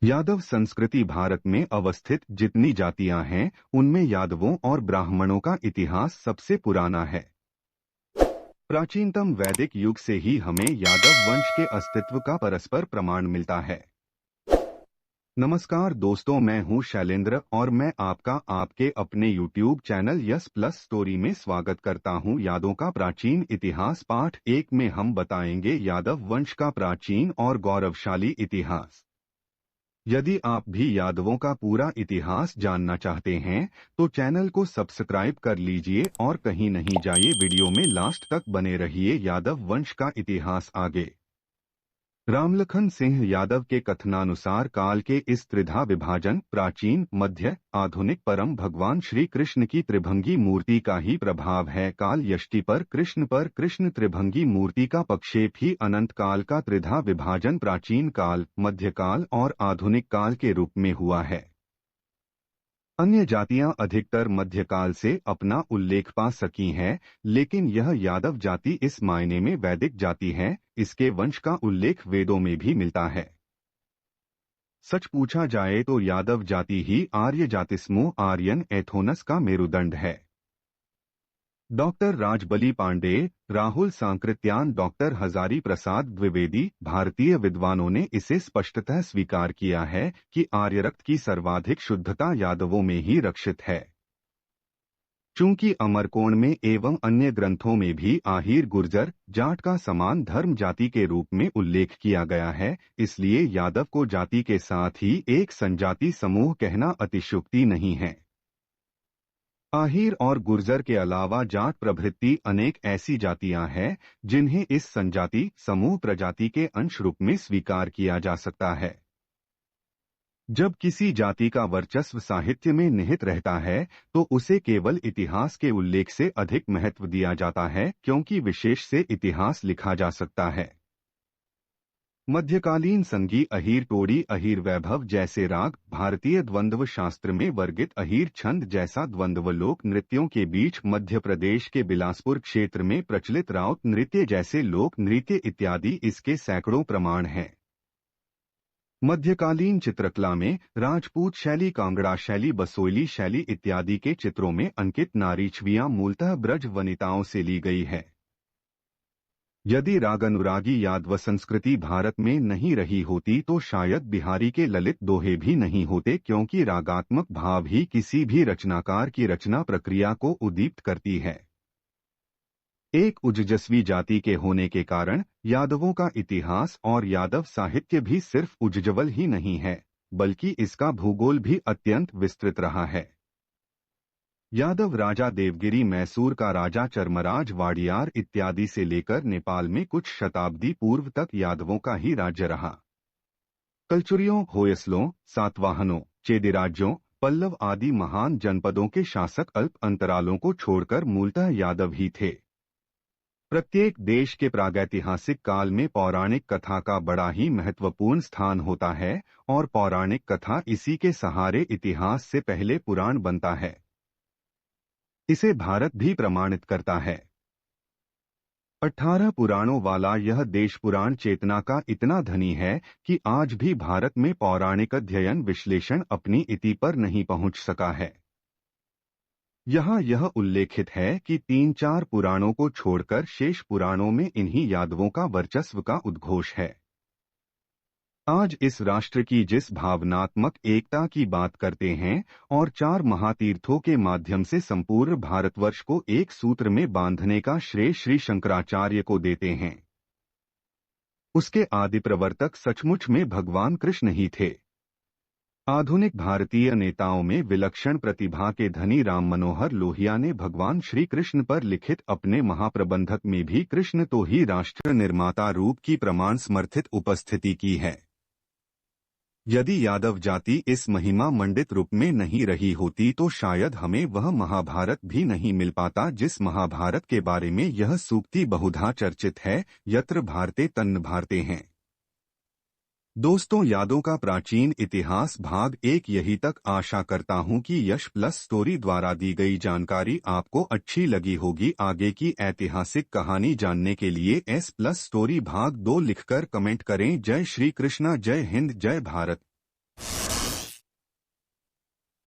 यादव संस्कृति भारत में अवस्थित जितनी जातियां हैं, उनमें यादवों और ब्राह्मणों का इतिहास सबसे पुराना है। प्राचीनतम वैदिक युग से ही हमें यादव वंश के अस्तित्व का परस्पर प्रमाण मिलता है। नमस्कार दोस्तों, मैं हूं शैलेंद्र और मैं आपका आपके अपने YouTube channel yes plus story में स्वागत करता हूं। यादवों का प्राचीन इतिहास पाठ 1 में हम बताएंगे यादव वंश का प्राचीन और गौरवशाली इतिहास। यदि आप भी यादवों का पूरा इतिहास जानना चाहते हैं तो चैनल को सब्सक्राइब कर लीजिए और कहीं नहीं जाइए, वीडियो में लास्ट तक बने रहिए। यादव वंश का इतिहास आगे। रामलखन सिंह यादव के कथनानुसार काल के इस त्रिधा विभाजन प्राचीन, मध्य, आधुनिक परम भगवान श्री कृष्ण की त्रिभंगी मूर्ति का ही प्रभाव है। काल यष्टि पर कृष्ण त्रिभंगी मूर्ति का प्रक्षेप ही अनंत काल का त्रिधा विभाजन प्राचीन काल, मध्यकाल और आधुनिक काल के रूप में हुआ है। अन्य जातियां अधिकतर मध्यकाल से अपना उल्लेख पा सकी हैं, लेकिन यह यादव जाति इस मायने में वैदिक जाति है। इसके वंश का उल्लेख वेदों में भी मिलता है। सच पूछा जाए तो यादव जाति ही आर्य जातिसमूह आर्यन एथोनस का मेरुदंड है। डॉक्टर राजबली पांडेय, राहुल सांकृत्यान, डॉक्टर हजारी प्रसाद द्विवेदी, भारतीय विद्वानों ने इसे स्पष्टतः स्वीकार किया है कि आर्यरक्त की सर्वाधिक शुद्धता यादवों में ही रक्षित है। चूंकि अमरकोण में एवं अन्य ग्रंथों में भी आहिर गुर्जर जाट का समान धर्म जाति के रूप में उल्लेख किया गया है, इसलिए यादव को जाति के साथ ही एक संजाति समूह कहना अतिशयोक्ति नहीं है। आहिर और गुर्जर के अलावा जाट प्रभृति अनेक ऐसी जातियां हैं जिन्हें इस संजाति समूह प्रजाति के अंश रूप में स्वीकार किया जा सकता है। जब किसी जाति का वर्चस्व साहित्य में निहित रहता है तो उसे केवल इतिहास के उल्लेख से अधिक महत्व दिया जाता है, क्योंकि विशेष से इतिहास लिखा जा सकता है। मध्यकालीन संगी अहीर टोड़ी, अहीर वैभव जैसे राग, भारतीय द्वंद्व शास्त्र में वर्गित अहीर छंद जैसा द्वंद्व लोक नृत्यों के बीच मध्य प्रदेश के बिलासपुर क्षेत्र में प्रचलित राउत नृत्य जैसे लोक नृत्य इत्यादि इसके सैकड़ों प्रमाण हैं। मध्यकालीन चित्रकला में राजपूत शैली, कांगड़ा शैली, बसोइली शैली इत्यादि के चित्रों में अंकित नारी छवियां मूलतः ब्रज वनिताओं से ली गई है। यदि रागानुरागी यादव संस्कृति भारत में नहीं रही होती तो शायद बिहारी के ललित दोहे भी नहीं होते, क्योंकि रागात्मक भाव ही किसी भी रचनाकार की रचना प्रक्रिया को उद्दीप्त करती है। एक उजजस्वी जाति के होने के कारण यादवों का इतिहास और यादव साहित्य भी सिर्फ उज्ज्वल ही नहीं है, बल्कि इसका भूगोल भी अत्यंत विस्तृत रहा है। यादव राजा देवगिरी, मैसूर का राजा चर्मराज वाडियार इत्यादि से लेकर नेपाल में कुछ शताब्दी पूर्व तक यादवों का ही राज्य रहा। कलचुरियों, होयसलों, सातवाहनों, चेदिराज्यों, पल्लव आदि महान जनपदों के शासक अल्प अंतरालों को छोड़कर मूलतः यादव ही थे। प्रत्येक देश के प्रागैतिहासिक काल में पौराणिक कथा का बड़ा ही महत्वपूर्ण स्थान होता है और पौराणिक कथा इसी के सहारे इतिहास से पहले पुराण बनता है। इसे भारत भी प्रमाणित करता है। 18 पुराणों वाला यह देश पुराण चेतना का इतना धनी है कि आज भी भारत में पौराणिक अध्ययन विश्लेषण अपनी इति पर नहीं पहुंच सका है। यहाँ यह उल्लेखित है कि 3-4 पुराणों को छोड़कर शेष पुराणों में इन्हीं यादवों का वर्चस्व का उद्घोष है। आज इस राष्ट्र की जिस भावनात्मक एकता की बात करते हैं और 4 महातीर्थों के माध्यम से संपूर्ण भारतवर्ष को एक सूत्र में बांधने का श्रेय श्री शंकराचार्य को देते हैं, उसके आदि प्रवर्तक सचमुच में भगवान कृष्ण ही थे। आधुनिक भारतीय नेताओं में विलक्षण प्रतिभा के धनी राम मनोहर लोहिया ने भगवान श्री कृष्ण पर लिखित अपने महाप्रबंधक में भी कृष्ण तो ही राष्ट्र निर्माता रूप की प्रमाण समर्थित उपस्थिति की है। यदि यादव जाति इस महिमा मंडित रूप में नहीं रही होती तो शायद हमें वह महाभारत भी नहीं मिल पाता जिस महाभारत के बारे में यह सूक्ति बहुधा चर्चित है, यत्र भारते तन्न भारते हैं। दोस्तों, यादों का प्राचीन इतिहास भाग 1 यही तक। आशा करता हूं कि यश प्लस स्टोरी द्वारा दी गई जानकारी आपको अच्छी लगी होगी। आगे की ऐतिहासिक कहानी जानने के लिए S+ स्टोरी भाग 2 लिखकर कमेंट करें। जय श्री कृष्णा, जय हिंद, जय भारत।